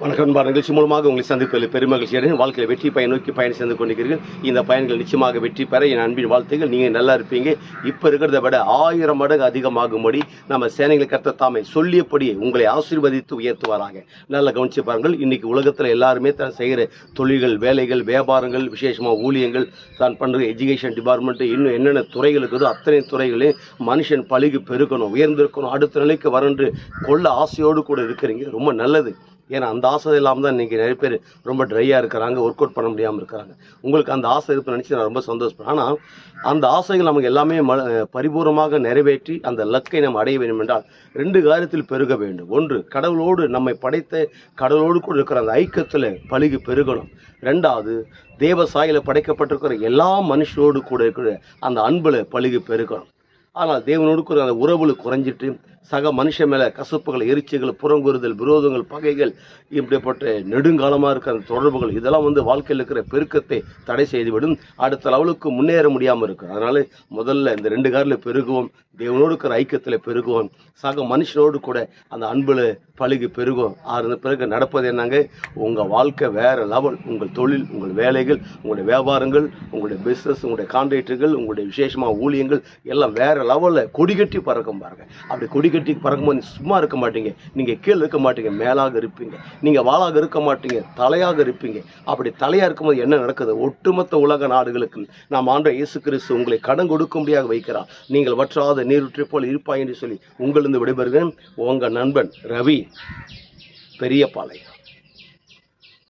வணக்கம் நிகழ்ச்சி மூலமாக உங்களை சந்திப்பதில் பெருமகிழ்ச்சி அடைந்து வாழ்க்கையில் வெற்றி பயன் நோக்கி பயணம் செய்து கொண்டிருக்கிறீர்கள். இந்த பயன்கள் நிச்சயமாக வெற்றி பெற என் அன்பின் வாழ்த்துகள். நீங்கள் நல்லா இருப்பீங்க. இப்போ இருக்கிறத விட 1000 மடங்கு அதிகமாகும்படி நம்ம சேனைகளை கர்த்தர் தாமே சொல்லியபடி உங்களை ஆசீர்வதித்து உயர்த்துவாராக. நல்லா கவனிச்சு பாருங்கள். இன்னைக்கு உலகத்தில் எல்லாருமே தான் செய்கிற தொழில்கள், வேலைகள், வியாபாரங்கள், விசேஷமாக ஊழியங்கள், தான் பண்ணுற எஜுகேஷன் டிபார்ட்மெண்ட்டு, இன்னும் என்னென்ன துறைகள் இருக்குதோ அத்தனை துறைகளையும் மனுஷன் பழுகி பெருக்கணும், உயர்ந்திருக்கணும், அடுத்த நிலைக்கு வரன்று கொள்ள ஆசையோடு கூட இருக்கிறீங்க. ரொம்ப நல்லது. ஏன்னா அந்த ஆசை இல்லாமல் தான் இன்றைக்கி நிறைய பேர் ரொம்ப ட்ரையாக இருக்கிறாங்க, ஒர்க் அவுட் பண்ண முடியாமல் இருக்கிறாங்க. உங்களுக்கு அந்த ஆசை இருப்பு நினச்சி நான் ரொம்ப சந்தோஷப்படுறேன். ஆனால் அந்த ஆசைகள் நமக்கு எல்லாமே பரிபூர்ணமாக நிறைவேற்றி அந்த லக்கை நம்ம அடைய வேண்டும் என்றால் 2 காரியத்தில் பெருக வேண்டும். ஒன்று, கடவுளோடு நம்மை படைத்த கடவுளோடு கூட இருக்கிற அந்த ஐக்கியத்தில் பழுகி பெருகணும். 2வது, தேவ சாயல படைக்கப்பட்டிருக்கிற எல்லா மனுஷரோடு கூட இருக்கிற அந்த அன்பில் பழுகி பெருகணும். ஆனால் தேவனோடு கூட அந்த உறவுகள் குறைஞ்சிட்டு சக மனுஷன் மேலே கசப்புகள், எரிச்சல்கள், புறங்குறுதல், விரோதங்கள், பகைகள், இப்படிப்பட்ட நெடுங்காலமாக இருக்கிற அந்த தொடர்புகள் இதெல்லாம் வாழ்க்கையில் இருக்கிற பெருக்கத்தை தடை செய்துவிடும். அடுத்த லெவலுக்கு முன்னேற முடியாமல் இருக்கும். அதனால் முதல்ல இந்த 2 காரில் பெருகுவோம், தேவனோடு இருக்கிற ஐக்கியத்தில் பெருகுவோம், சக மனுஷனோடு கூட அந்த அன்பில் பழுகி பெருகும். அதன் பிறகு நடப்பது என்னங்க, உங்கள் வாழ்க்கை வேறு லெவல். உங்கள் தொழில், உங்கள் வேலைகள், உங்களுடைய வியாபாரங்கள், உங்களுடைய பிஸ்னஸ், உங்களுடைய கான்ட்ராக்டுகள், உங்களுடைய விசேஷமாக ஊழியங்கள் எல்லாம் வேறு லெவலில் கொடிகட்டி பறக்கும் பாருங்க. அப்படி கொடிகட்டி பறக்கும்போது சும்மா இருக்க மாட்டீங்க, நீங்கள் கீழே இருக்க மாட்டீங்க, மேலாக இருப்பீங்க. நீங்கள் வாளாக இருக்க மாட்டீங்க, தலையாக இருப்பீங்க. அப்படி தலையாக இருக்கும்போது என்ன நடக்குது, ஒட்டுமொத்த உலக நாடுகளுக்கு நாம் ஆண்டவர் இயேசு கிறிஸ்து உங்களை கடன் கொடுக்கும்படியாக வைக்கிறார். நீங்கள் வற்றாத நீரூற்றை போல் இருப்பாய் என்று சொல்லி உங்களிருந்து விடைபெறுகிறேன். உங்கள் நண்பன் ரவி, பெரியபாளையம்.